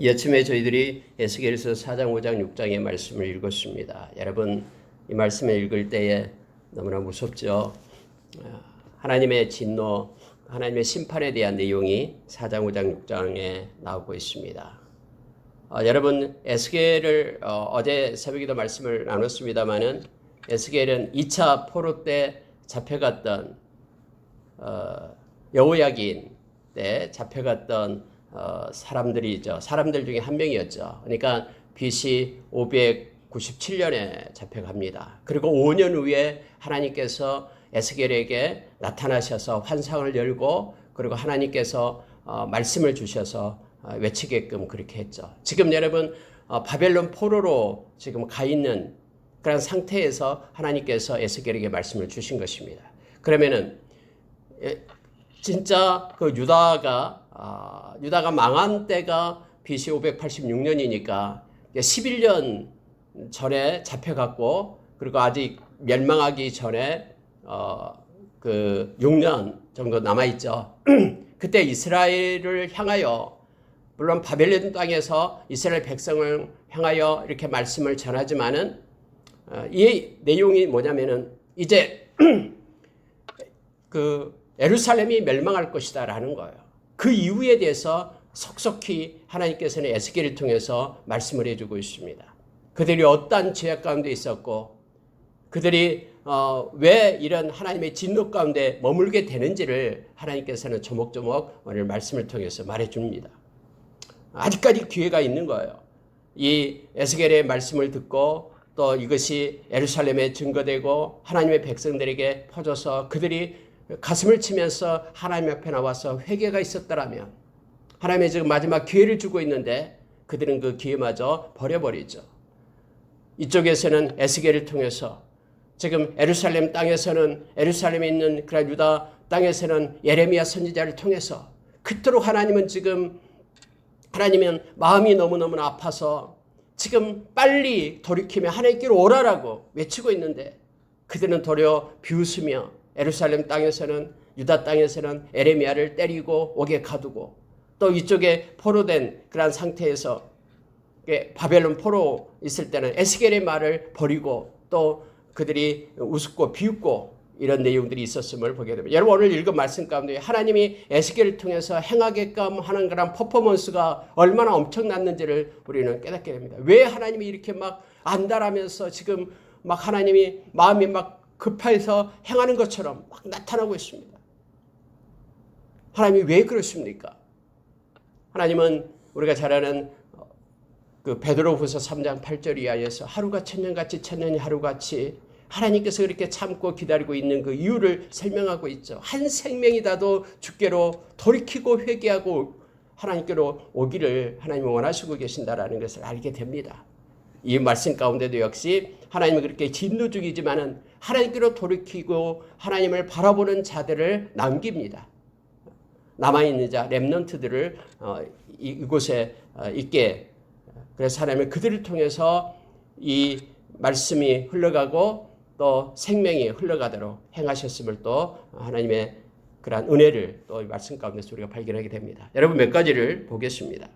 이 아침에 저희들이 에스겔서 4장, 5장, 6장의 말씀을 읽었습니다. 여러분, 이 말씀을 읽을 때에 너무나 무섭죠. 하나님의 진노, 하나님의 심판에 대한 내용이 4장, 5장, 6장에 나오고 있습니다. 여러분, 에스겔을 어제 새벽에도 말씀을 나눴습니다마는 에스겔은 2차 포로 때 잡혀갔던 여호야긴 때 잡혀갔던 사람들이죠. 사람들 중에 한 명이었죠. 그러니까 BC 597년에 잡혀갑니다. 그리고 5년 후에 하나님께서 에스겔에게 나타나셔서 환상을 열고 그리고 하나님께서 말씀을 주셔서 외치게끔 그렇게 했죠. 지금 여러분 바벨론 포로로 지금 가 있는 그런 상태에서 하나님께서 에스겔에게 말씀을 주신 것입니다. 그러면은 진짜 그 유다가 망한 때가 BC 586년이니까 11년 전에 잡혀갔고 그리고 아직 멸망하기 전에 그 6년 정도 남아있죠. 그때 이스라엘을 향하여 물론 바벨론 땅에서 이스라엘 백성을 향하여 이렇게 말씀을 전하지만은 이 내용이 뭐냐면은 이제 그 예루살렘이 멸망할 것이다 라는 거예요. 그 이유에 대해서 속속히 하나님께서는 에스겔을 통해서 말씀을 해주고 있습니다. 그들이 어떠한 죄악 가운데 있었고 그들이 왜 이런 하나님의 진노 가운데 머물게 되는지를 하나님께서는 조목조목 오늘 말씀을 통해서 말해줍니다. 아직까지 기회가 있는 거예요. 이 에스겔의 말씀을 듣고 또 이것이 예루살렘에 증거되고 하나님의 백성들에게 퍼져서 그들이 가슴을 치면서 하나님 앞에 나와서 회개가 있었더라면 하나님의 지금 마지막 기회를 주고 있는데 그들은 그 기회마저 버려버리죠. 이쪽에서는 에스겔을 통해서 지금 예루살렘 땅에서는 예루살렘에 있는 그런 유다 땅에서는 예레미야 선지자를 통해서 그토록 하나님은 마음이 너무너무 아파서 지금 빨리 돌이키며 하나님께로 오라라고 외치고 있는데 그들은 도리어 비웃으며 예루살렘 땅에서는 유다 땅에서는 예레미야를 때리고 옥에 가두고 또 이쪽에 포로된 그런 상태에서 바벨론 포로 있을 때는 에스겔의 말을 버리고 또 그들이 우습고 비웃고 이런 내용들이 있었음을 보게 됩니다. 여러분 오늘 읽은 말씀 가운데 하나님이 에스겔을 통해서 행하게끔 하는 그런 퍼포먼스가 얼마나 엄청났는지를 우리는 깨닫게 됩니다. 왜 하나님이 이렇게 막 안달하면서 지금 막 하나님이 마음이 막 급해서 행하는 것처럼 막 나타나고 있습니다. 하나님이 왜 그러십니까? 하나님은 우리가 잘 아는 그 베드로후서 3장 8절 이하에서 하루가 천년같이 천년이 하루같이 하나님께서 그렇게 참고 기다리고 있는 그 이유를 설명하고 있죠. 한 생명이라도 주께로 돌이키고 회개하고 하나님께로 오기를 하나님이 원하시고 계신다라는 것을 알게 됩니다. 이 말씀 가운데도 역시 하나님은 그렇게 진노 중이지만은 하나님께로 돌이키고 하나님을 바라보는 자들을 남깁니다. 남아있는 자, 렘넌트들을 이곳에 있게 그래서 하나님은 그들을 통해서 이 말씀이 흘러가고 또 생명이 흘러가도록 행하셨음을 또 하나님의 그러한 은혜를 또 이 말씀 가운데서 우리가 발견하게 됩니다. 여러분 몇 가지를 보겠습니다.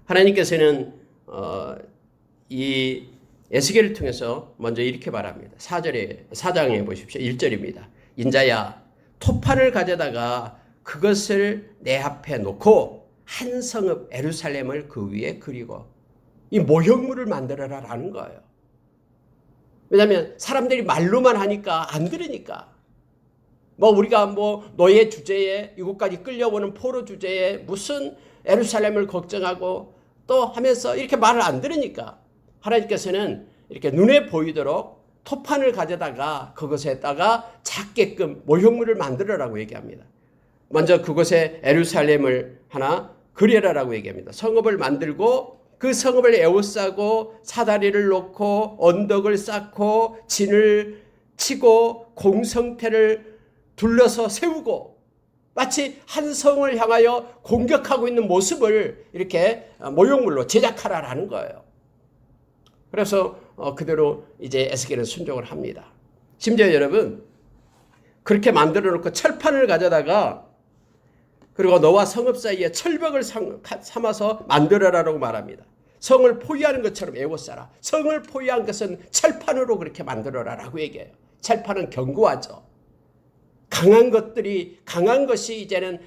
하나님께서는 이 에스겔을 통해서 먼저 이렇게 말합니다. 4장에 보십시오. 1절입니다. 인자야 토판을 가져다가 그것을 내 앞에 놓고 한 성읍 예루살렘을 그 위에 그리고 이 모형물을 만들어라라는 거예요. 왜냐하면 사람들이 말로만 하니까 안 들으니까 우리가 노예 주제에 이곳까지 끌려오는 포로 주제에 무슨 예루살렘을 걱정하고 또 하면서 이렇게 말을 안 들으니까 하나님께서는 이렇게 눈에 보이도록 토판을 가져다가 그것에다가 작게끔 모형물을 만들어라고 얘기합니다. 먼저 그곳에 예루살렘을 하나 그려라라고 얘기합니다. 성읍을 만들고 그 성읍을 에워싸고 사다리를 놓고 언덕을 쌓고 진을 치고 공성태를 둘러서 세우고 마치 한 성을 향하여 공격하고 있는 모습을 이렇게 모형물로 제작하라라는 거예요. 그래서 그대로 이제 에스겔은 순종을 합니다. 심지어 여러분 그렇게 만들어 놓고 철판을 가져다가 그리고 너와 성읍 사이에 철벽을 삼아서 만들어라라고 말합니다. 성을 포위하는 것처럼 에워싸라. 성을 포위한 것은 철판으로 그렇게 만들어라라고 얘기해요. 철판은 견고하죠. 강한 것이 이제는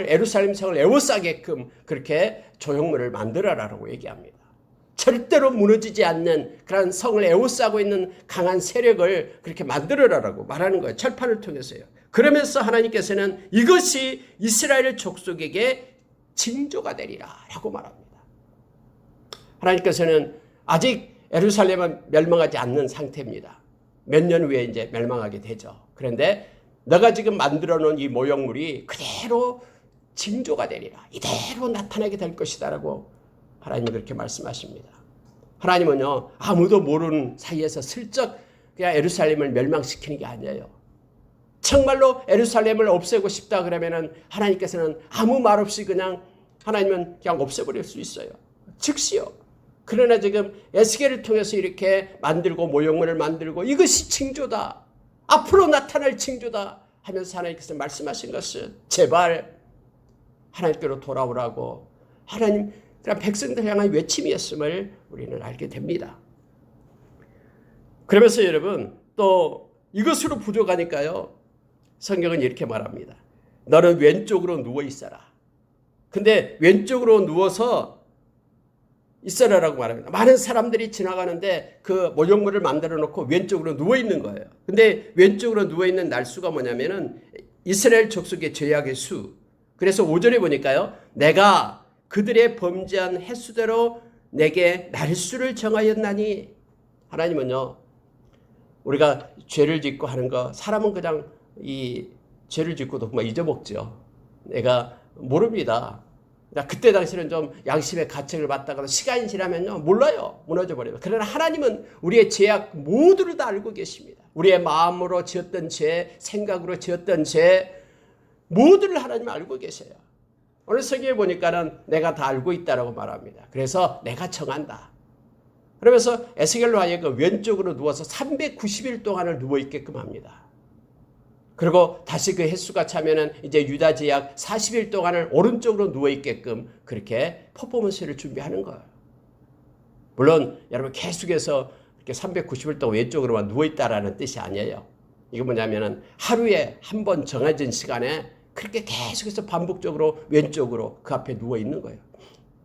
예루살렘 성을 에워싸게끔 그렇게 조형물을 만들어라라고 얘기합니다. 절대로 무너지지 않는 그런 성을 에워싸고 있는 강한 세력을 그렇게 만들어라라고 말하는 거예요. 철판을 통해서요. 그러면서 하나님께서는 이것이 이스라엘 족속에게 징조가 되리라 라고 말합니다. 하나님께서는 아직 예루살렘은 멸망하지 않는 상태입니다. 몇 년 후에 이제 멸망하게 되죠. 그런데 너가 지금 만들어 놓은 이 모형물이 그대로 징조가 되리라. 이대로 나타나게 될 것이다 라고 하나님이 그렇게 말씀하십니다. 하나님은요, 아무도 모르는 사이에서 슬쩍 그냥 예루살렘을 멸망시키는 게 아니에요. 정말로 예루살렘을 없애고 싶다 그러면은 하나님께서는 아무 말 없이 하나님은 그냥 없애버릴 수 있어요. 즉시요. 그러나 지금 에스겔을 통해서 이렇게 만들고 모형물을 만들고 이것이 징조다. 앞으로 나타날 징조다 하면서 하나님께서 말씀하신 것은 제발 하나님께로 돌아오라고 하나님 백성들 향한 외침이었음을 우리는 알게 됩니다. 그러면서 여러분 또 이것으로 부족하니까요. 성경은 이렇게 말합니다. 너는 왼쪽으로 누워 있어라. 근데 왼쪽으로 누워서 있어라라고 말합니다. 많은 사람들이 지나가는데 그 모형물을 만들어 놓고 왼쪽으로 누워 있는 거예요. 근데 왼쪽으로 누워 있는 날수가 뭐냐면은 이스라엘 족속의 죄악의 수. 그래서 5절에 보니까요. 내가 그들의 범죄한 횟수대로 내게 날수를 정하였나니. 하나님은요. 우리가 죄를 짓고 하는 거 사람은 그냥 이 죄를 짓고도 뭐 잊어먹죠. 내가 모릅니다. 그때 당시는 좀 양심의 가책을 받다가 시간이 지나면요 몰라요. 무너져버려요. 그러나 하나님은 우리의 죄악 모두를 다 알고 계십니다. 우리의 마음으로 지었던 죄, 생각으로 지었던 죄 모두를 하나님은 알고 계세요. 오늘 성경에 보니까는 내가 다 알고 있다라고 말합니다. 그래서 내가 정한다. 그러면서 에스겔로 하여금 왼쪽으로 누워서 390일 동안을 누워있게끔 합니다. 그리고 다시 그 횟수가 차면은 이제 유다 지역 40일 동안을 오른쪽으로 누워있게끔 그렇게 퍼포먼스를 준비하는 거예요. 물론 여러분 계속해서 이렇게 390일 동안 왼쪽으로만 누워있다라는 뜻이 아니에요. 이게 뭐냐면은 하루에 한 번 정해진 시간에 그렇게 계속해서 반복적으로 왼쪽으로 그 앞에 누워있는 거예요.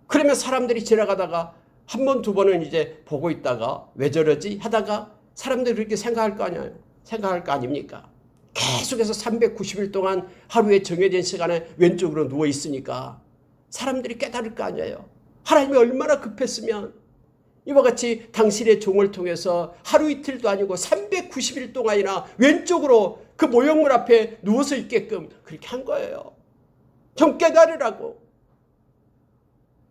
그러면 사람들이 지나가다가 한 번, 두 번은 이제 보고 있다가 왜 저러지 하다가 사람들이 그렇게 생각할 거 아니에요. 생각할 거 아닙니까? 계속해서 390일 동안 하루에 정해진 시간에 왼쪽으로 누워 있으니까 사람들이 깨달을 거 아니에요. 하나님이 얼마나 급했으면 이와 같이 당신의 종을 통해서 하루 이틀도 아니고 390일 동안이나 왼쪽으로 그 모형물 앞에 누워서 있게끔 그렇게 한 거예요. 좀 깨달으라고.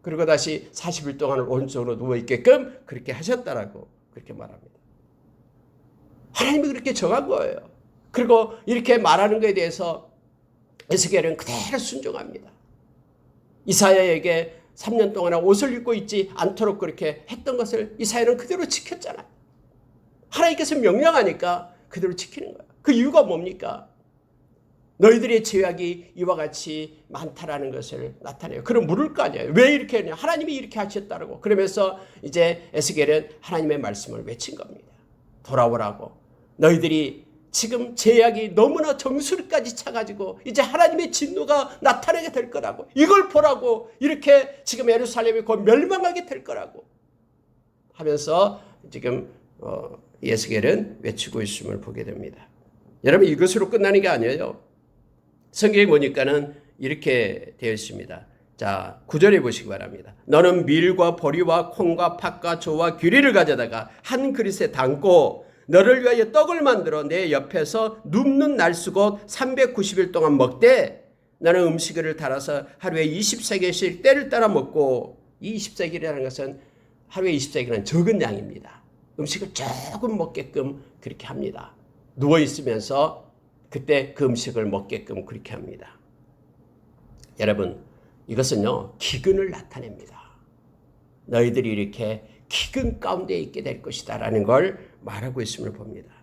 그리고 다시 40일 동안을 오른쪽으로 누워 있게끔 그렇게 하셨다라고 그렇게 말합니다. 하나님이 그렇게 정한 거예요. 그리고 이렇게 말하는 것에 대해서 에스겔은 그대로 순종합니다. 이사야에게 3년 동안 옷을 입고 있지 않도록 그렇게 했던 것을 이사야는 그대로 지켰잖아요. 하나님께서 명령하니까 그대로 지키는 거예요. 그 이유가 뭡니까? 너희들의 죄악이 이와 같이 많다라는 것을 나타내요. 그럼 물을 거 아니에요. 왜 이렇게 했냐? 하나님이 이렇게 하셨다고. 그러면서 이제 에스겔은 하나님의 말씀을 외친 겁니다. 돌아오라고. 너희들이 지금 죄악이 너무나 정수리까지 차가지고 이제 하나님의 진노가 나타나게 될 거라고. 이걸 보라고. 이렇게 지금 예루살렘이 곧 멸망하게 될 거라고 하면서 지금 에스겔은 외치고 있음을 보게 됩니다. 여러분 이것으로 끝나는 게 아니에요. 성경에 보니까는 이렇게 되어 있습니다. 자, 9절에 보시기 바랍니다. 너는 밀과 보리와 콩과 팥과 조와 규리를 가져다가 한 그릇에 담고 너를 위하여 떡을 만들어 내 옆에서 눕는 날수 곧 390일 동안 먹되 너는 음식을 달아서 하루에 20세겔씩 때를 따라 먹고 이 20세겔이라는 것은 하루에 20세겔은 적은 양입니다. 음식을 조금 먹게끔 그렇게 합니다. 누워 있으면서 그때 그 음식을 먹게끔 그렇게 합니다. 여러분 이것은요 기근을 나타냅니다. 너희들이 이렇게 기근 가운데 있게 될 것이다 라는 걸 말하고 있음을 봅니다.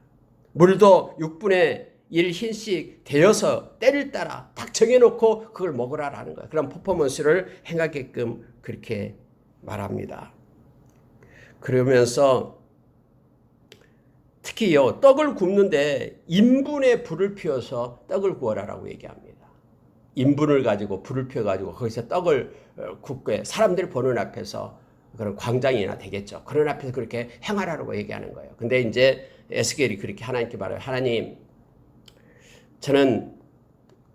물도 6분의 1흰씩 되어서 때를 따라 딱 정해놓고 그걸 먹으라라는 거예요. 그런 퍼포먼스를 행하게끔 그렇게 말합니다. 그러면서 특히요, 떡을 굽는데 인분에 불을 피워서 떡을 구워라라고 얘기합니다. 인분을 가지고 불을 피워가지고 거기서 떡을 굽고 사람들이 보는 앞에서 그런 광장이나 되겠죠. 그런 앞에서 그렇게 행하라고 얘기하는 거예요. 근데 이제 에스겔이 그렇게 하나님께 말해요. 하나님, 저는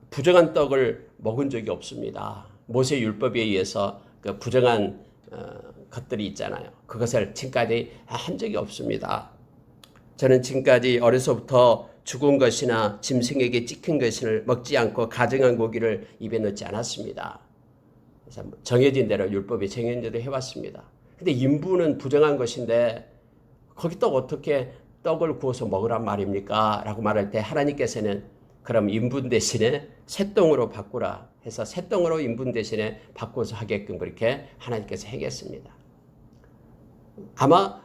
부정한 떡을 먹은 적이 없습니다. 모세 율법에 의해서 그 부정한 것들이 있잖아요. 그것을 지금까지 한 적이 없습니다. 저는 지금까지 어려서부터 죽은 것이나 짐승에게 찍힌 것을 먹지 않고 가증한 고기를 입에 넣지 않았습니다. 그래서 정해진 대로 율법에 정해진 대로 해왔습니다. 근데 인부는 부정한 것인데 거기 떡 어떻게 떡을 구워서 먹으란 말입니까? 라고 말할 때 하나님께서는 그럼 인분 대신에 쇠똥으로 바꾸라 해서 쇠똥으로 인분 대신에 바꿔서 하게끔 그렇게 하나님께서 행했습니다. 아마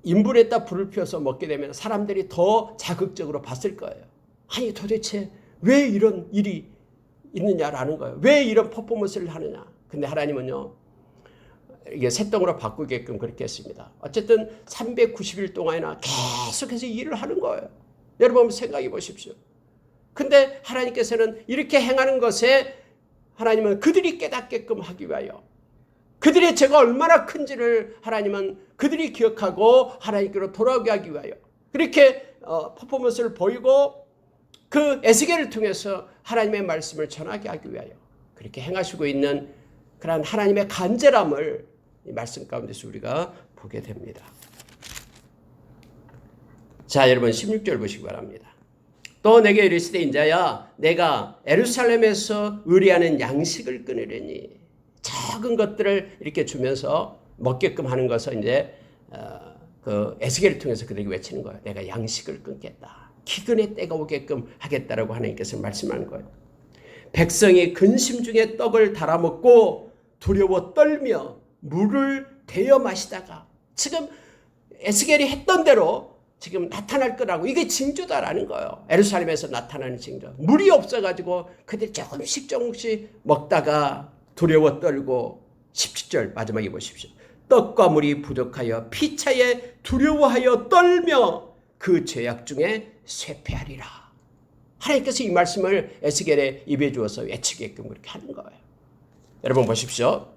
인분에다 불을 피워서 먹게 되면 사람들이 더 자극적으로 봤을 거예요. 아니 도대체 왜 이런 일이 있느냐라는 거예요. 왜 이런 퍼포먼스를 하느냐. 근데 하나님은요, 이게 쇠똥으로 바꾸게끔 그렇게 했습니다. 어쨌든 390일 동안이나 계속해서 일을 하는 거예요. 여러분 한번 생각해 보십시오. 근데 하나님께서는 이렇게 행하는 것에 하나님은 그들이 깨닫게끔 하기 위하여 그들의 죄가 얼마나 큰지를 하나님은 그들이 기억하고 하나님께로 돌아오게 하기 위하여 그렇게 퍼포먼스를 보이고 그 에스겔을 통해서 하나님의 말씀을 전하게 하기 위하여 그렇게 행하시고 있는 그러한 하나님의 간절함을 이 말씀 가운데서 우리가 보게 됩니다. 자, 여러분 16절 보시기 바랍니다. 또 내게 이르시되 인자야 내가 예루살렘에서 의뢰하는 양식을 끊으려니 작은 것들을 이렇게 주면서 먹게끔 하는 것을 이제 그 에스겔을 통해서 그들에게 외치는 거예요. 내가 양식을 끊겠다. 기근의 때가 오게끔 하겠다라고 하나님께서 말씀하는 거예요. 백성이 근심 중에 떡을 달아먹고 두려워 떨며 물을 데워 마시다가 지금 에스겔이 했던 대로 지금 나타날 거라고 이게 징조다라는 거예요. 예루살렘에서 나타나는 징조. 물이 없어가지고 그들 조금씩 먹다가 두려워 떨고 17절 마지막에 보십시오. 떡과 물이 부족하여 피차에 두려워하여 떨며 그 죄악 중에 쇠폐하리라. 하나님께서 이 말씀을 에스겔의 입에 주어서 외치게끔 그렇게 하는 거예요. 여러분 보십시오.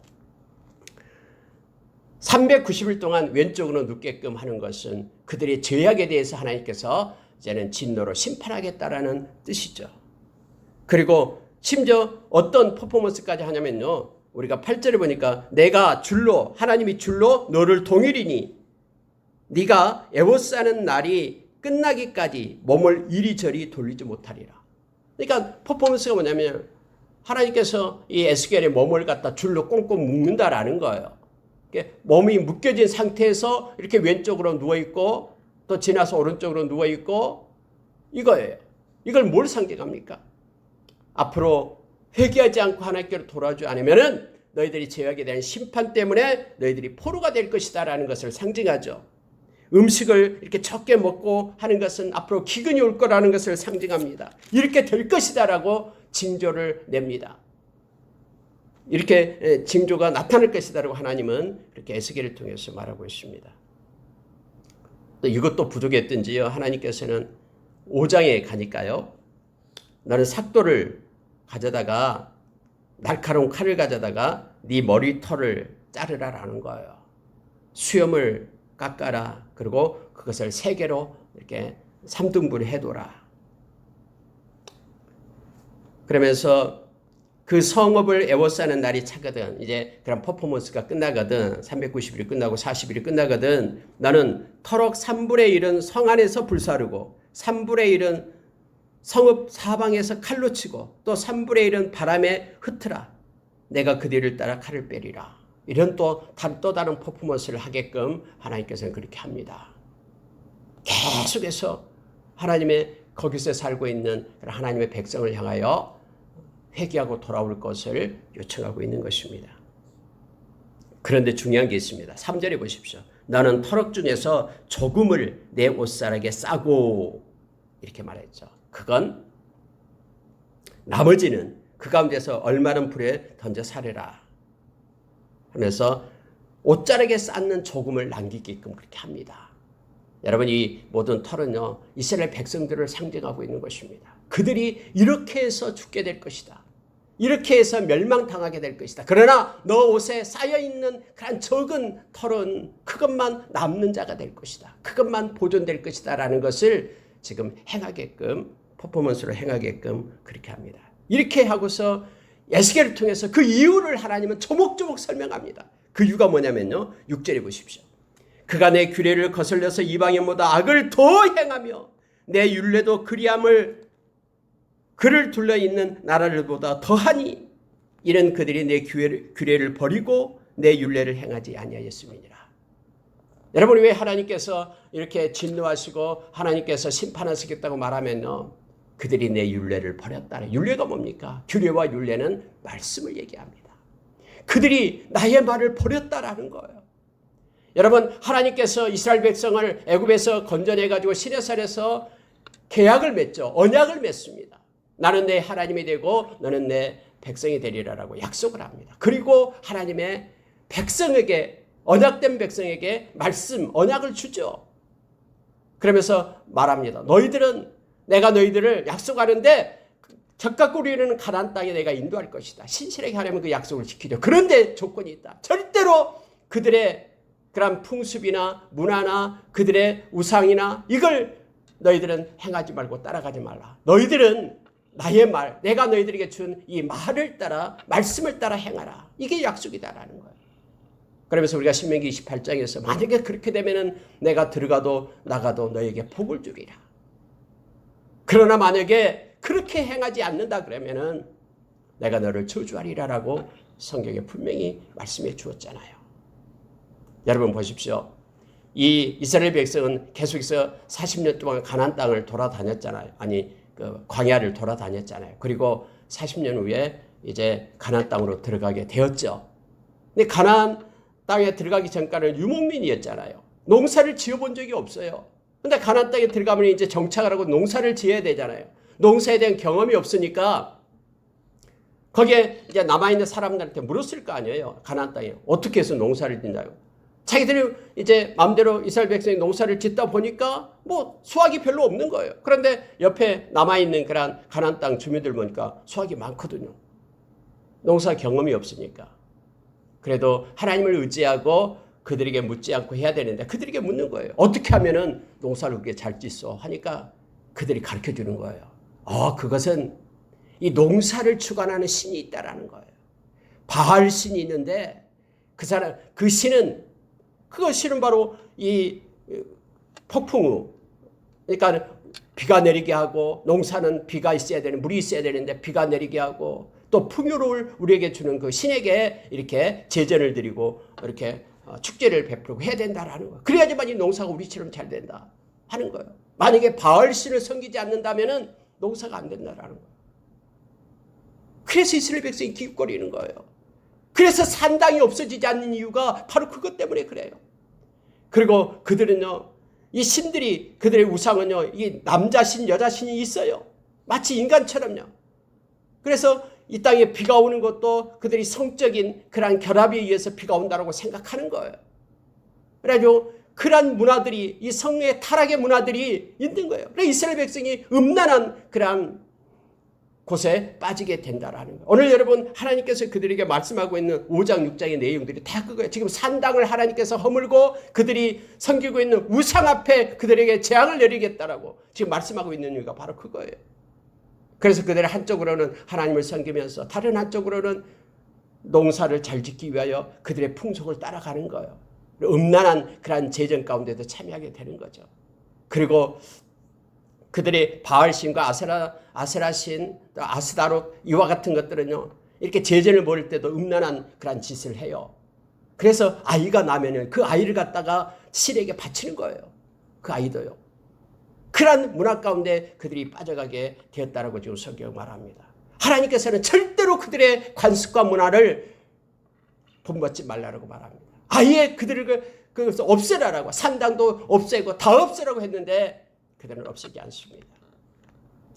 390일 동안 왼쪽으로 눕게끔 하는 것은 그들의 죄악에 대해서 하나님께서 이제는 진노로 심판하겠다라는 뜻이죠. 그리고 심지어 어떤 퍼포먼스까지 하냐면요. 우리가 8절에 보니까 내가 줄로 하나님이 줄로 너를 동일이니 네가 애워싸는 날이 끝나기까지 몸을 이리저리 돌리지 못하리라. 그러니까 퍼포먼스가 뭐냐면 하나님께서 이 에스겔의 몸을 갖다 줄로 꽁꽁 묶는다라는 거예요. 몸이 묶여진 상태에서 이렇게 왼쪽으로 누워있고 또 지나서 오른쪽으로 누워있고 이거예요. 이걸 뭘 상징합니까? 앞으로 회개하지 않고 하나님께로 돌아오지 않으면 너희들이 죄악에 대한 심판 때문에 너희들이 포로가 될 것이다라는 것을 상징하죠. 음식을 이렇게 적게 먹고 하는 것은 앞으로 기근이 올 거라는 것을 상징합니다. 이렇게 될 것이다라고 징조를 냅니다. 이렇게 징조가 나타날 것이다라고 하나님은 이렇게 에스겔을 통해서 말하고 있습니다. 또 이것도 부족했던지요. 하나님께서는 5장에 가니까요. 너는 삭도를 가져다가 날카로운 칼을 가져다가 네 머리털을 자르라라는 거예요. 수염을 깎아라. 그리고 그것을 3개로 이렇게 3등분을 해둬라. 그러면서 그 성읍을 애워싸는 날이 차거든. 이제 그런 퍼포먼스가 끝나거든. 390일이 끝나고 40일이 끝나거든. 나는 터럭 3분의 1은 성 안에서 불사르고 3분의 1은 성읍 사방에서 칼로 치고 또 3분의 1은 바람에 흩으라. 내가 그 뒤를 따라 칼을 빼리라. 이런 또 다른 퍼포먼스를 하게끔 하나님께서는 그렇게 합니다. 계속해서 하나님의 거기서 살고 있는 하나님의 백성을 향하여 회개하고 돌아올 것을 요청하고 있는 것입니다. 그런데 중요한 게 있습니다. 3절에 보십시오. 나는 터럭 중에서 조금을 내 옷사락에 싸고 이렇게 말했죠. 그건 나머지는 그 가운데서 얼마는 불에 던져 살해라 하면서 옷자락에 쌓는 조금을 남기게끔 그렇게 합니다. 여러분, 이 모든 털은요, 이스라엘 백성들을 상징하고 있는 것입니다. 그들이 이렇게 해서 죽게 될 것이다. 이렇게 해서 멸망당하게 될 것이다. 그러나 너 옷에 쌓여있는 그런 적은 털은 그것만 남는 자가 될 것이다. 그것만 보존될 것이다 라는 것을 지금 행하게끔, 퍼포먼스로 행하게끔 그렇게 합니다. 이렇게 하고서 에스겔을 통해서 그 이유를 하나님은 조목조목 설명합니다. 그 이유가 뭐냐면요, 6절에 보십시오. 그가 내 규례를 거슬려서 이방인보다 악을 더 행하며 내 율례도 그리함을 그를 둘러있는 나라들보다 더하니 이런 그들이 내 규례를 버리고 내 율례를 행하지 아니하였음이니라. 여러분, 왜 하나님께서 이렇게 진노하시고 하나님께서 심판하시겠다고 말하면요, 그들이 내 율례를 버렸다. 율례가 뭡니까? 규례와 율례는 말씀을 얘기합니다. 그들이 나의 말을 버렸다라는 거예요. 여러분, 하나님께서 이스라엘 백성을 애굽에서 건져내가지고 시내산에서 계약을 맺죠. 언약을 맺습니다. 나는 내 하나님이 되고 너는 내 백성이 되리라라고 약속을 합니다. 그리고 하나님의 백성에게, 언약된 백성에게 말씀, 언약을 주죠. 그러면서 말합니다. 내가 너희들을 약속하는데 적과 꿀이르는 가나안 땅에 내가 인도할 것이다. 신실하게 하려면 그 약속을 지키려. 그런데 조건이 있다. 절대로 그들의 그런 풍습이나 문화나 그들의 우상이나 이걸 너희들은 행하지 말고 따라가지 말라. 너희들은 나의 말, 내가 너희들에게 준 이 말을 따라, 말씀을 따라 행하라. 이게 약속이다라는 거예요. 그러면서 우리가 신명기 28장에서 만약에 그렇게 되면은 내가 들어가도 나가도 너에게 복을 주리라. 그러나 만약에 그렇게 행하지 않는다 그러면은 내가 너를 저주하리라라고 성경에 분명히 말씀해 주었잖아요. 여러분 보십시오. 이 이스라엘 백성은 계속해서 40년 동안 가나안 땅을 돌아다녔잖아요. 그 광야를 돌아다녔잖아요. 그리고 40년 후에 이제 가나안 땅으로 들어가게 되었죠. 근데 가나안 땅에 들어가기 전까지는 유목민이었잖아요. 농사를 지어본 적이 없어요. 근데 가나안 땅에 들어가면 이제 정착을 하고 농사를 지어야 되잖아요. 농사에 대한 경험이 없으니까 거기에 이제 남아있는 사람들한테 물었을 거 아니에요. 가나안 땅에 어떻게 해서 농사를 짓냐고. 자기들이 이제 마음대로 이스라엘 백성이 농사를 짓다 보니까 뭐 수확이 별로 없는 거예요. 그런데 옆에 남아있는 그런 가나안 땅 주민들 보니까 수확이 많거든요. 농사 경험이 없으니까. 그래도 하나님을 의지하고 그들에게 묻지 않고 해야 되는데 그들에게 묻는 거예요. 어떻게 하면은 농사를 그렇게 잘 짓어 하니까 그들이 가르쳐 주는 거예요. 그것은 이 농사를 주관하는 신이 있다라는 거예요. 바알 신이 있는데 그 신은 바로 이 폭풍우, 그러니까 비가 내리게 하고 농사는 비가 있어야 되는, 물이 있어야 되는데 비가 내리게 하고 또 풍요를 우리에게 주는 그 신에게 이렇게 제전을 드리고 이렇게 축제를 베풀고 해야 된다라는 거예요. 그래야지만 이 농사가 우리처럼 잘 된다 하는 거예요. 만약에 바알 신을 섬기지 않는다면은 농사가 안 된다라는 거예요. 그래서 이스라엘 백성이 기웃거리는 거예요. 그래서 산당이 없어지지 않는 이유가 바로 그것 때문에 그래요. 그리고 그들은요, 이 신들이, 그들의 우상은요, 이 남자신, 여자신이 있어요. 마치 인간처럼요. 그래서 이 땅에 비가 오는 것도 그들이 성적인 그러한 결합에 의해서 비가 온다고 생각하는 거예요. 그래가지고 그러한 문화들이, 이 성의 타락의 문화들이 있는 거예요. 그래서 이스라엘 백성이 음란한 그러한 곳에 빠지게 된다라는 거예요. 오늘 여러분, 하나님께서 그들에게 말씀하고 있는 5장, 6장의 내용들이 다 그거예요. 지금 산당을 하나님께서 허물고 그들이 섬기고 있는 우상 앞에 그들에게 재앙을 내리겠다라고 지금 말씀하고 있는 이유가 바로 그거예요. 그래서 그들이 한쪽으로는 하나님을 섬기면서 다른 한쪽으로는 농사를 잘 짓기 위하여 그들의 풍속을 따라가는 거예요. 음란한 그러한 재정 가운데도 참여하게 되는 거죠. 그리고 그들의 바알신과 아세라신, 아스다롯 이와 같은 것들은요, 이렇게 제전을 벌일 때도 음란한 그런 짓을 해요. 그래서 아이가 나면은 그 아이를 갖다가 신에게 바치는 거예요. 그 아이도요. 그런 문화 가운데 그들이 빠져가게 되었다라고 지금 성경 말합니다. 하나님께서는 절대로 그들의 관습과 문화를 본받지 말라고 말합니다. 아예 그들을 그것을 없애라라고, 산당도 없애고 다 없애라고 했는데 그들은 없애지 않습니다.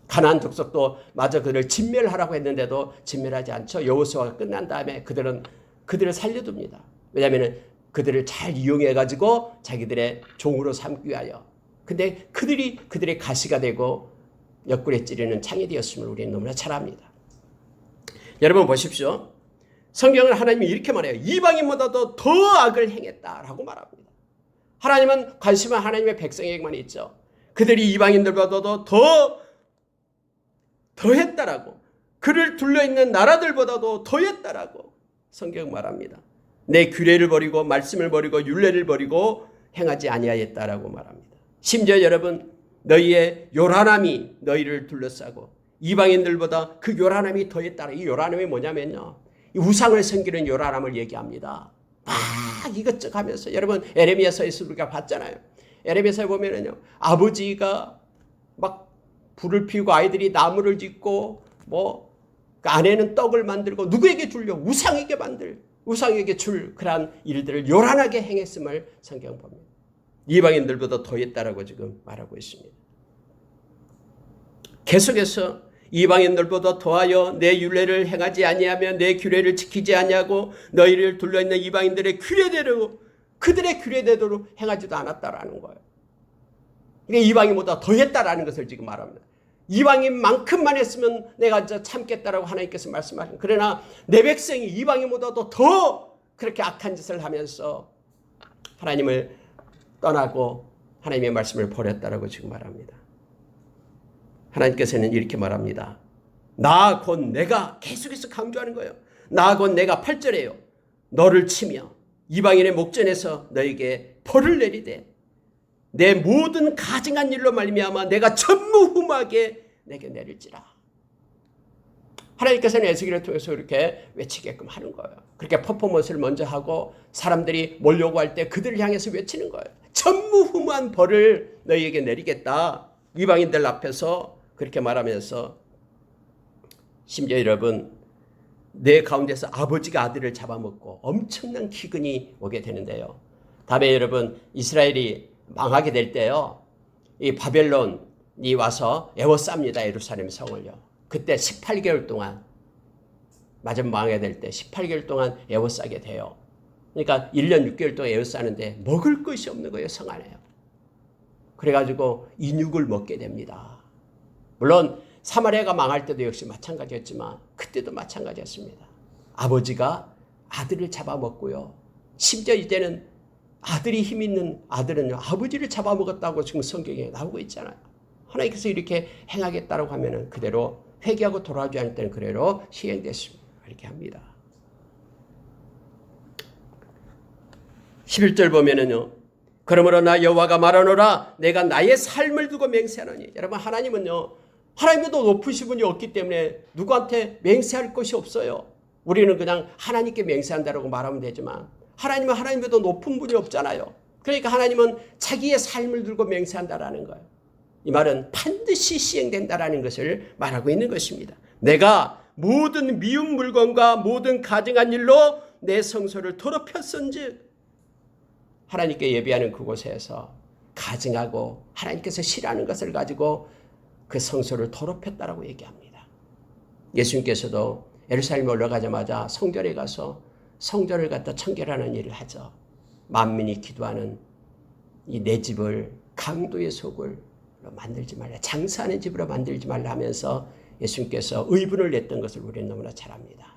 가나안 족속도 마저 그들을 진멸하라고 했는데도 진멸하지 않죠. 여호수아가 끝난 다음에 그들을 살려둡니다. 왜냐하면 그들을 잘 이용해가지고 자기들의 종으로 삼기 위하여. 근데 그들의 가시가 되고 옆구리에 찌르는 창이 되었음을 우리는 너무나 잘 압니다. 여러분 보십시오. 성경은 하나님이 이렇게 말해요. 이방인보다도 더 악을 행했다라고 말합니다. 하나님은 관심은 하나님의 백성에게만 있죠. 그들이 이방인들보다도 더 했다라고. 그를 둘러있는 나라들보다도 더 했다라고 성경 말합니다. 내 규례를 버리고 말씀을 버리고 율례를 버리고 행하지 아니하였다라고 말합니다. 심지어 여러분 너희의 요란함이 너희를 둘러싸고 이방인들보다 그 요란함이 더했다라. 이 요란함이 뭐냐면요. 이 우상을 섬기는 요란함을 얘기합니다. 막 이것저것 하면서 여러분 에레미야서에서 우리가 봤잖아요. 에레미야서에 보면은요. 아버지가 막 불을 피우고 아이들이 나무를 짓고 그 아내는 떡을 만들고 누구에게 줄려? 우상에게 줄 그러한 일들을 요란하게 행했음을 성경 봅니다. 이방인들보다 더했다라고 지금 말하고 있습니다. 계속해서 이방인들보다 더하여 내 율례를 행하지 아니하며 내 규례를 지키지 아니하고 너희를 둘러있는 이방인들의 규례대로 그들의 규례대로 행하지도 않았다라는 거예요. 이게 이방인보다 더했다라는 것을 지금 말합니다. 이방인만큼만 했으면 내가 참겠다라고 하나님께서 말씀하신. 그러나 내 백성이 이방인보다도 더 그렇게 악한 짓을 하면서 하나님을 떠나고 하나님의 말씀을 버렸다라고 지금 말합니다. 하나님께서는 이렇게 말합니다. 나 곧 내가 계속해서 강조하는 거예요. 나 곧 내가 8절에요. 너를 치며 이방인의 목전에서 너에게 벌을 내리되 내 모든 가증한 일로 말미암아 내가 전무후무하게 내게 내릴지라. 하나님께서는 에스겔을 통해서 이렇게 외치게끔 하는 거예요. 그렇게 퍼포먼스를 먼저 하고 사람들이 몰려고 할 때 그들을 향해서 외치는 거예요. 전무후무한 벌을 너희에게 내리겠다. 이방인들 앞에서 그렇게 말하면서 심지어 여러분 내 가운데서 아버지가 아들을 잡아먹고 엄청난 기근이 오게 되는데요. 다음에 여러분 이스라엘이 망하게 될 때요. 이 바벨론이 와서 에워쌉니다. 예루살렘 성을요. 그때 18개월 동안 마지막 망하게 될 때 18개월 동안 에워싸게 돼요. 그러니까 1년 6개월 동안 에워싸는데 먹을 것이 없는 거예요. 성 안에요. 그래가지고 인육을 먹게 됩니다. 물론 사마리아가 망할 때도 역시 마찬가지였지만 그때도 마찬가지였습니다. 아버지가 아들을 잡아먹고요. 심지어 이제는 아들이 힘 있는 아들은요. 아버지를 잡아먹었다고 지금 성경에 나오고 있잖아요. 하나님께서 이렇게 행하겠다고 하면은 그대로 회개하고 돌아오지 않을 때는 그대로 시행됐습니다. 이렇게 합니다. 11절 보면은요. 그러므로 나 여호와가 말하노라 내가 나의 삶을 두고 맹세하노니. 여러분 하나님은요. 하나님보다 높으신 분이 없기 때문에 누구한테 맹세할 것이 없어요. 우리는 그냥 하나님께 맹세한다고 말하면 되지만 하나님은 하나님보다 높은 분이 없잖아요. 그러니까 하나님은 자기의 삶을 들고 맹세한다라는 거예요. 이 말은 반드시 시행된다라는 것을 말하고 있는 것입니다. 내가 모든 미운 물건과 모든 가증한 일로 내 성소를 더럽혔은즉 하나님께 예배하는 그곳에서 가증하고 하나님께서 싫어하는 것을 가지고 그 성소를 더럽혔다라고 얘기합니다. 예수님께서도 예루살렘에 올라가자마자 성전에 가서 성전을 갖다 청결하는 일을 하죠. 만민이 기도하는 이 내 집을 강도의 속을 만들지 말라. 장사하는 집으로 만들지 말라 하면서 예수님께서 의분을 냈던 것을 우리는 너무나 잘 압니다.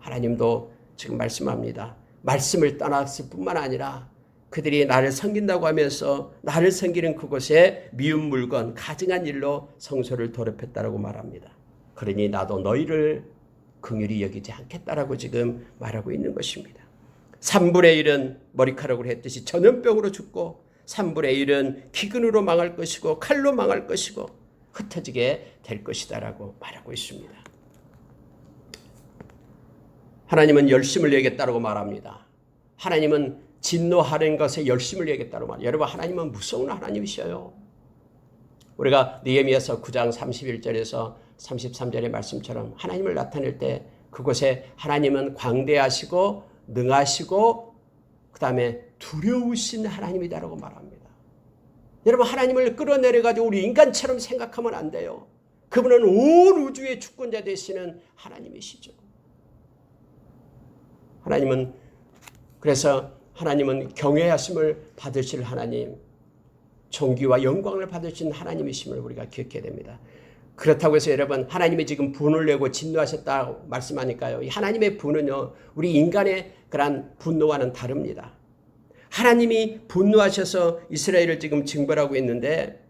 하나님도 지금 말씀합니다. 말씀을 떠났을 뿐만 아니라 그들이 나를 섬긴다고 하면서 나를 섬기는 그곳에 미운 물건, 가증한 일로 성소를 더럽혔다라고 말합니다. 그러니 나도 너희를 긍휼히 여기지 않겠다라고 지금 말하고 있는 것입니다. 3분의 1은 머리카락으로 했듯이 전염병으로 죽고 3분의 1은 기근으로 망할 것이고 칼로 망할 것이고 흩어지게 될 것이다라고 말하고 있습니다. 하나님은 열심을 내겠다라고 말합니다. 하나님은 진노하는 것에 열심을 내겠다고 말합니다. 여러분 하나님은 무서운 하나님이셔요. 우리가 느헤미야서 9장 31절에서 33절의 말씀처럼 하나님을 나타낼 때 그곳에 하나님은 광대하시고 능하시고 그 다음에 두려우신 하나님이다라고 말합니다. 여러분, 하나님을 끌어내려가지고 우리 인간처럼 생각하면 안 돼요. 그분은 온 우주의 주권자 되시는 하나님이시죠. 그래서 하나님은 경외하심을 받으실 하나님, 존귀와 영광을 받으신 하나님이심을 우리가 기억해야 됩니다. 그렇다고 해서 여러분, 하나님이 지금 분을 내고 진노하셨다고 말씀하니까요, 이 하나님의 분은요, 우리 인간의 그런 분노와는 다릅니다. 하나님이 분노하셔서 이스라엘을 지금 징벌하고 있는데,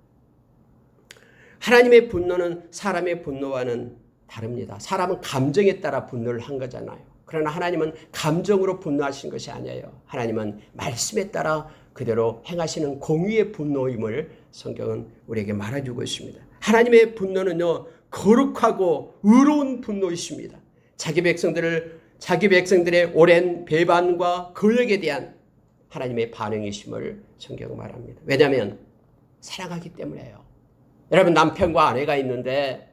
하나님의 분노는 사람의 분노와는 다릅니다. 사람은 감정에 따라 분노를 한 거잖아요. 그러나 하나님은 감정으로 분노하신 것이 아니에요. 하나님은 말씀에 따라 그대로 행하시는 공의의 분노임을 성경은 우리에게 말해주고 있습니다. 하나님의 분노는요, 거룩하고 의로운 분노이십니다. 자기 백성들의 오랜 배반과 거역에 대한 하나님의 반응이심을 성경은 말합니다. 왜냐하면 사랑하기 때문에요. 여러분, 남편과 아내가 있는데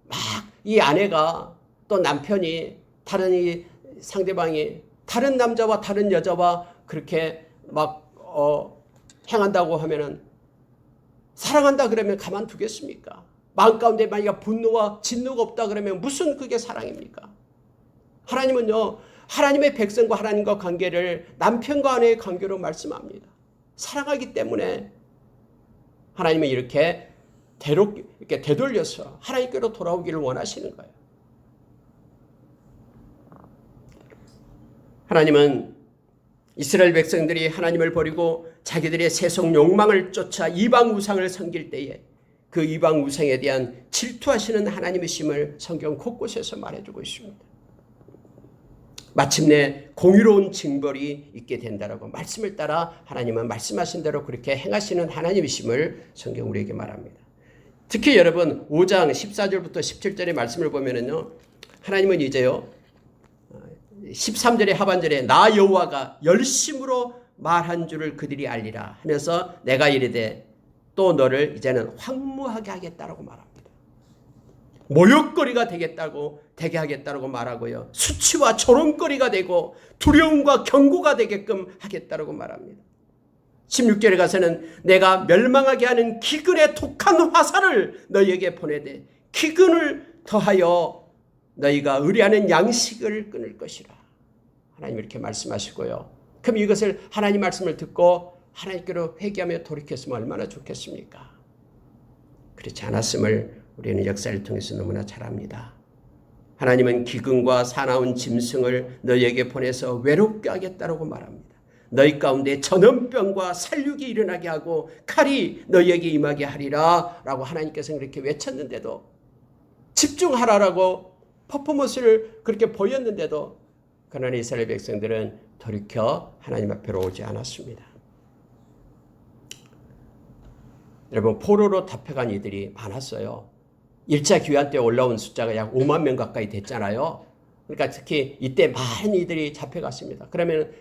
막 이 아내가 또 남편이 다른 상대방이 다른 남자와 다른 여자와 그렇게 막 행한다고 하면은 사랑한다 그러면 가만두겠습니까? 마음 가운데 만약 분노와 진노가 없다 그러면 무슨 그게 사랑입니까? 하나님은요, 하나님의 백성과 하나님과 관계를 남편과 아내의 관계로 말씀합니다. 사랑하기 때문에 하나님은 이렇게 되돌려서 하나님께로 돌아오기를 원하시는 거예요. 하나님은 이스라엘 백성들이 하나님을 버리고 자기들의 세속 욕망을 쫓아 이방 우상을 섬길 때에 그 이방 우상에 대한 질투하시는 하나님이심을 성경 곳곳에서 말해주고 있습니다. 마침내 공의로운 징벌이 있게 된다라고 말씀을 따라 하나님은 말씀하신 대로 그렇게 행하시는 하나님이심을 성경 우리에게 말합니다. 특히 여러분 5장 14절부터 17절의 말씀을 보면은요, 하나님은 이제요 13절의 하반절에 나 여호와가 열심으로 말한 줄을 그들이 알리라 하면서 내가 이르되 또 너를 이제는 황무하게 하겠다라고 말합니다. 모욕거리가 되게 하겠다라고 말하고요, 수치와 조롱거리가 되고 두려움과 경고가 되게끔 하겠다라고 말합니다. 16절에 가서는 내가 멸망하게 하는 기근의 독한 화살을 너희에게 보내되 기근을 더하여 너희가 의뢰하는 양식을 끊을 것이라. 하나님 이렇게 말씀하시고요. 그럼 이것을 하나님 말씀을 듣고 하나님께로 회개하며 돌이켰으면 얼마나 좋겠습니까? 그렇지 않았음을 우리는 역사를 통해서 너무나 잘 압니다. 하나님은 기근과 사나운 짐승을 너희에게 보내서 외롭게 하겠다라고 말합니다. 너희 가운데 전염병과 살육이 일어나게 하고 칼이 너희에게 임하게 하리라 라고 하나님께서 그렇게 외쳤는데도, 집중하라라고 퍼포먼스를 그렇게 보였는데도 그러나 이스라엘 백성들은 돌이켜 하나님 앞으로 오지 않았습니다. 여러분, 포로로 잡혀간 이들이 많았어요. 1차 귀환 때 올라온 숫자가 약 5만 명 가까이 됐잖아요. 그러니까 특히 이때 많은 이들이 잡혀갔습니다. 그러면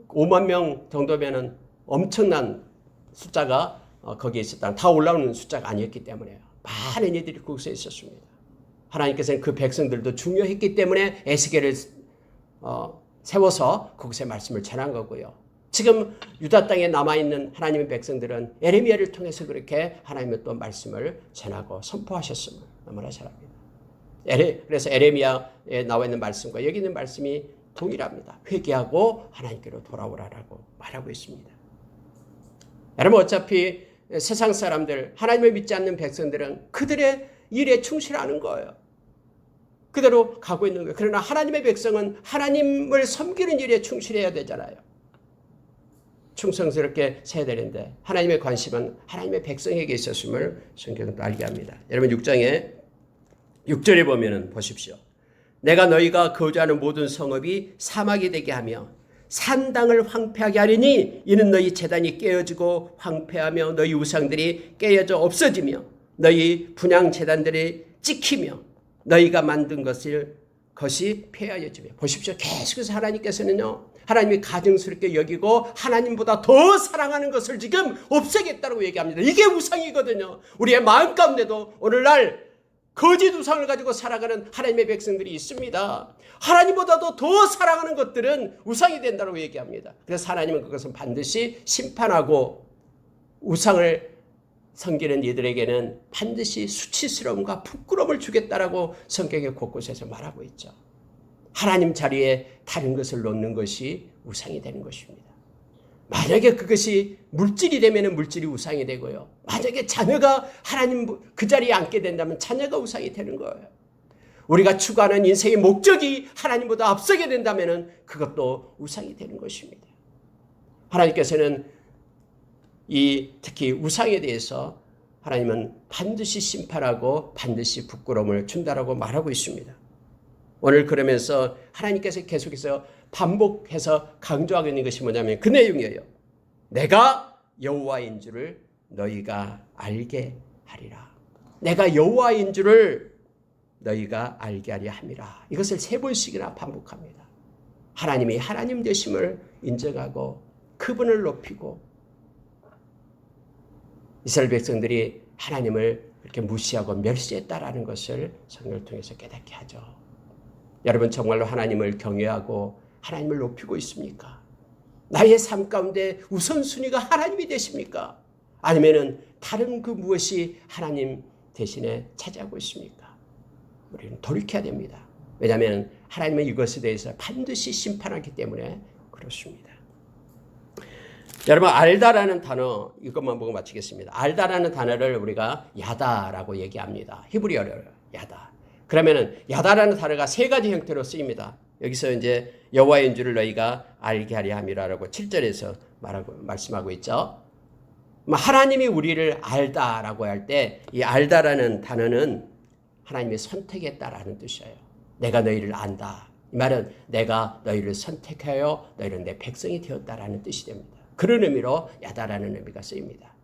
5만 명 정도면은 엄청난 숫자가 거기에 있었다. 다 올라오는 숫자가 아니었기 때문에요. 많은 이들이 그곳에 있었습니다. 하나님께서는 그 백성들도 중요했기 때문에 에스겔을 세워서 그곳에 말씀을 전한 거고요. 지금 유다 땅에 남아있는 하나님의 백성들은 에레미야를 통해서 그렇게 하나님의 또 말씀을 전하고 선포하셨음을 너무나 잘 압니다. 그래서 에레미야에 나와 있는 말씀과 여기 있는 말씀이 동일합니다. 회개하고 하나님께로 돌아오라라고 말하고 있습니다. 여러분, 어차피 세상 사람들, 하나님을 믿지 않는 백성들은 그들의 일에 충실하는 거예요. 그대로 가고 있는 거예요. 그러나 하나님의 백성은 하나님을 섬기는 일에 충실해야 되잖아요. 충성스럽게 세야 되는데 하나님의 관심은 하나님의 백성에게 있었음을 성경은 또 알게 합니다. 여러분 6절에 보면은 보십시오. 내가 너희가 거주하는 모든 성읍이 사막이 되게 하며 산당을 황폐하게 하리니 이는 너희 제단이 깨어지고 황폐하며 너희 우상들이 깨어져 없어지며 너희 분향 제단들이 찍히며 너희가 만든 것이 폐하여지며. 보십시오. 계속해서 하나님께서는요, 하나님이 가증스럽게 여기고 하나님보다 더 사랑하는 것을 지금 없애겠다고 얘기합니다. 이게 우상이거든요. 우리의 마음 가운데도 오늘날 거짓 우상을 가지고 살아가는 하나님의 백성들이 있습니다. 하나님보다도 더 사랑하는 것들은 우상이 된다고 얘기합니다. 그래서 하나님은 그것은 반드시 심판하고 우상을 섬기는 이들에게는 반드시 수치스러움과 부끄러움을 주겠다라고 성경의 곳곳에서 말하고 있죠. 하나님 자리에 다른 것을 놓는 것이 우상이 되는 것입니다. 만약에 그것이 물질이 되면 물질이 우상이 되고요. 만약에 자녀가 하나님 그 자리에 앉게 된다면 자녀가 우상이 되는 거예요. 우리가 추구하는 인생의 목적이 하나님보다 앞서게 된다면 그것도 우상이 되는 것입니다. 하나님께서는 특히 우상에 대해서 하나님은 반드시 심판하고 반드시 부끄러움을 준다라고 말하고 있습니다. 오늘 그러면서 하나님께서 계속해서 반복해서 강조하고 있는 것이 뭐냐면 그 내용이에요. 내가 여호와인 줄을 너희가 알게 하리라. 내가 여호와인 줄을 너희가 알게 하려 함이라. 이것을 3번씩이나 반복합니다. 하나님이 하나님 되심을 인정하고 그분을 높이고 이스라엘 백성들이 하나님을 그렇게 무시하고 멸시했다라는 것을 성경을 통해서 깨닫게 하죠. 여러분 정말로 하나님을 경외하고 하나님을 높이고 있습니까? 나의 삶 가운데 우선순위가 하나님이 되십니까? 아니면 다른 그 무엇이 하나님 대신에 차지하고 있습니까? 우리는 돌이켜야 됩니다. 왜냐하면 하나님은 이것에 대해서 반드시 심판하기 때문에 그렇습니다. 여러분 알다라는 단어 이것만 보고 마치겠습니다. 알다라는 단어를 우리가 야다라고 얘기합니다. 히브리어로 야다. 그러면은 야다라는 단어가 3가지 형태로 쓰입니다. 여기서 이제 여호와인 줄을 너희가 알게 하려 함이라고 7절에서 말씀하고 있죠. 하나님이 우리를 알다라고 할 때 이 알다라는 단어는 하나님이 선택했다라는 뜻이에요. 내가 너희를 안다. 이 말은 내가 너희를 선택하여 너희는 내 백성이 되었다라는 뜻이 됩니다. 그런 의미로 야다라는 의미가 쓰입니다.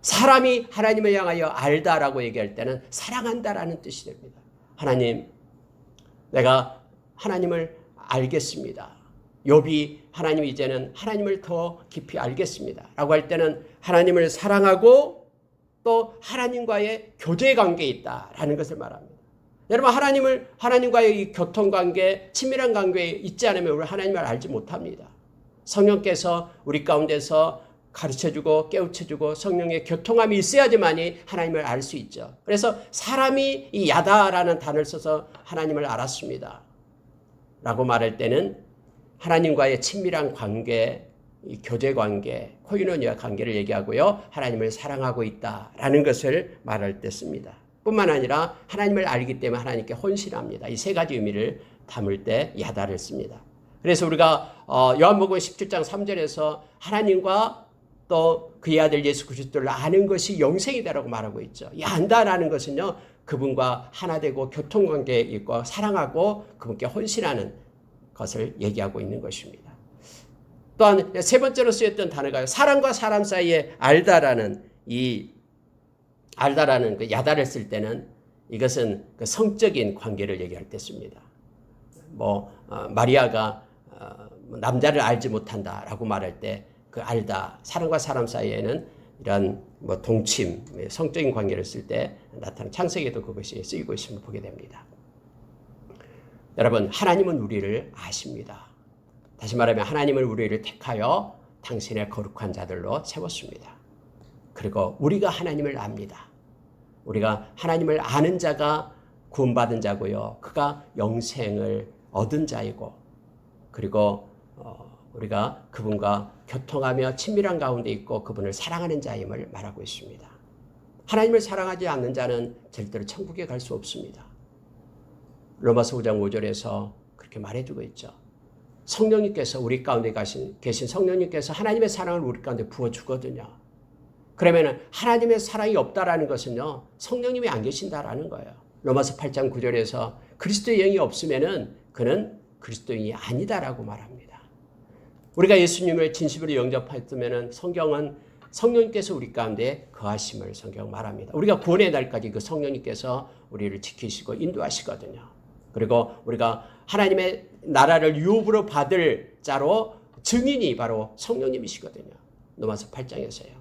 사람이 하나님을 향하여 알다라고 얘기할 때는 사랑한다라는 뜻이 됩니다. 하나님, 내가 하나님을 알겠습니다. 욥이 하나님 이제는 하나님을 더 깊이 알겠습니다. 라고 할 때는 하나님을 사랑하고 또 하나님과의 교제 관계에 있다라는 것을 말합니다. 여러분 하나님과의 이 교통관계, 친밀한 관계에 있지 않으면 우리 하나님을 알지 못합니다. 성령께서 우리 가운데서 가르쳐주고 깨우쳐주고 성령의 교통함이 있어야지만이 하나님을 알 수 있죠. 그래서 사람이 이 야다라는 단어를 써서 하나님을 알았습니다. 라고 말할 때는 하나님과의 친밀한 관계, 이 교제 관계, 코이노니아 관계를 얘기하고요. 하나님을 사랑하고 있다라는 것을 말할 때 씁니다. 뿐만 아니라 하나님을 알기 때문에 하나님께 헌신합니다. 이 3가지 의미를 담을 때 야다를 씁니다. 그래서 우리가 요한복음 17장 3절에서 하나님과 또 그의 아들 예수 그리스도를 아는 것이 영생이다라고 말하고 있죠. 이 안다라는 것은요. 그분과 하나 되고 교통관계에 있고 사랑하고 그분께 헌신하는 것을 얘기하고 있는 것입니다. 또한 3번째로 쓰였던 단어가 사람과 사람 사이에 알다라는 그 야다를 쓸 때는 이것은 그 성적인 관계를 얘기할 때 씁니다. 마리아가 남자를 알지 못한다라고 말할 때 그 알다, 사람과 사람 사이에는 이런 동침, 성적인 관계를 쓸 때 나타나는 창세기에도 그것이 쓰이고 있음을 보게 됩니다. 여러분, 하나님은 우리를 아십니다. 다시 말하면 하나님은 우리를 택하여 당신의 거룩한 자들로 세웠습니다. 그리고 우리가 하나님을 압니다. 우리가 하나님을 아는 자가 구원받은 자고요. 그가 영생을 얻은 자이고 그리고 우리가 그분과 교통하며 친밀한 가운데 있고 그분을 사랑하는 자임을 말하고 있습니다. 하나님을 사랑하지 않는 자는 절대로 천국에 갈 수 없습니다. 로마서 5장 5절에서 그렇게 말해주고 있죠. 성령님께서 우리 가운데 계신 성령님께서 하나님의 사랑을 우리 가운데 부어주거든요. 그러면 하나님의 사랑이 없다라는 것은요. 성령님이 안 계신다라는 거예요. 로마서 8장 9절에서 그리스도의 영이 없으면은 그는 그리스도인이 아니다라고 말합니다. 우리가 예수님을 진심으로 영접했으면 성경은 성령님께서 우리 가운데 거하심을 성경 말합니다. 우리가 구원의 날까지 그 성령님께서 우리를 지키시고 인도하시거든요. 그리고 우리가 하나님의 나라를 유업으로 받을 자로 증인이 바로 성령님이시거든요. 로마서 8장에서요.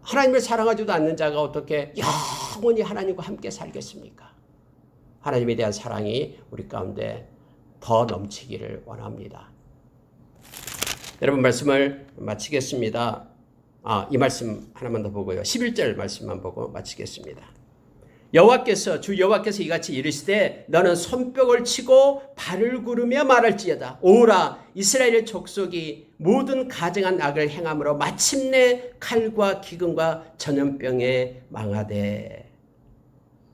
하나님을 사랑하지도 않는 자가 어떻게 영원히 하나님과 함께 살겠습니까? 하나님에 대한 사랑이 우리 가운데 더 넘치기를 원합니다. 여러분 말씀을 마치겠습니다. 이 말씀 하나만 더 보고요. 11절 말씀만 보고 마치겠습니다. 주 여호와께서 이같이 이르시되 너는 손뼉을 치고 발을 구르며 말할지어다. 오라 이스라엘의 족속이 모든 가증한 악을 행함으로 마침내 칼과 기근과 전염병에 망하되.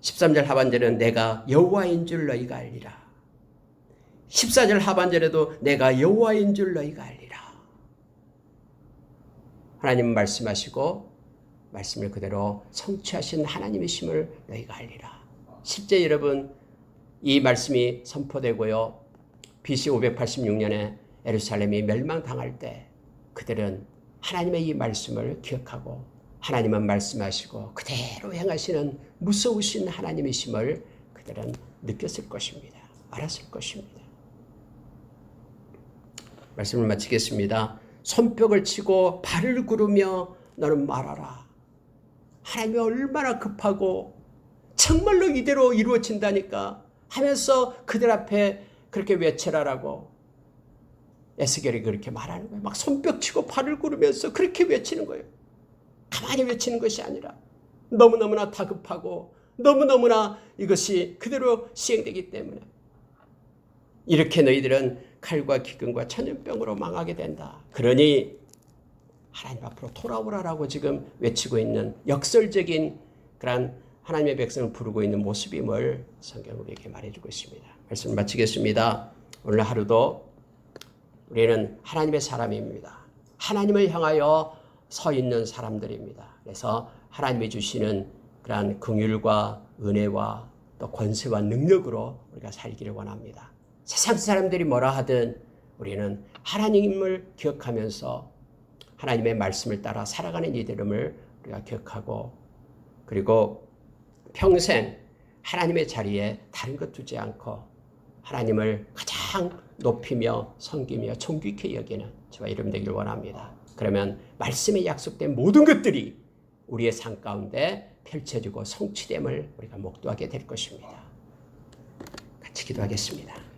13절 하반절은 내가 여호와인 줄 너희가 알리라. 14절 하반절에도 내가 여호와인 줄 너희가 알리라. 하나님은 말씀하시고 말씀을 그대로 성취하신 하나님이심을 너희가 알리라. 실제 여러분 이 말씀이 선포되고요. BC 586년에 예루살렘이 멸망당할 때 그들은 하나님의 이 말씀을 기억하고 하나님은 말씀하시고 그대로 행하시는 무서우신 하나님이심을 그들은 느꼈을 것입니다. 알았을 것입니다. 말씀을 마치겠습니다. 손뼉을 치고 발을 구르며 너는 말하라. 하나님이 얼마나 급하고 정말로 이대로 이루어진다니까 하면서 그들 앞에 그렇게 외치라라고 에스겔이 그렇게 말하는 거예요. 막 손뼉 치고 발을 구르면서 그렇게 외치는 거예요. 가만히 외치는 것이 아니라 너무너무나 다급하고 너무너무나 이것이 그대로 시행되기 때문에 이렇게 너희들은 칼과 기근과 천연병으로 망하게 된다. 그러니 하나님 앞으로 돌아오라라고 지금 외치고 있는 역설적인 그런 하나님의 백성을 부르고 있는 모습임을 성경은 우리에게 말해주고 있습니다. 말씀을 마치겠습니다. 오늘 하루도 우리는 하나님의 사람입니다. 하나님을 향하여 서 있는 사람들입니다. 그래서 하나님이 주시는 그러한 긍휼과 은혜와 또 권세와 능력으로 우리가 살기를 원합니다. 세상 사람들이 뭐라 하든 우리는 하나님을 기억하면서 하나님의 말씀을 따라 살아가는 이들임을 우리가 기억하고 그리고 평생 하나님의 자리에 다른 것 두지 않고 하나님을 가장 높이며 섬기며 존귀케 여기는 저와 여러분 되기를 원합니다. 그러면 말씀에 약속된 모든 것들이 우리의 삶 가운데 펼쳐지고 성취됨을 우리가 목도하게 될 것입니다. 같이 기도하겠습니다.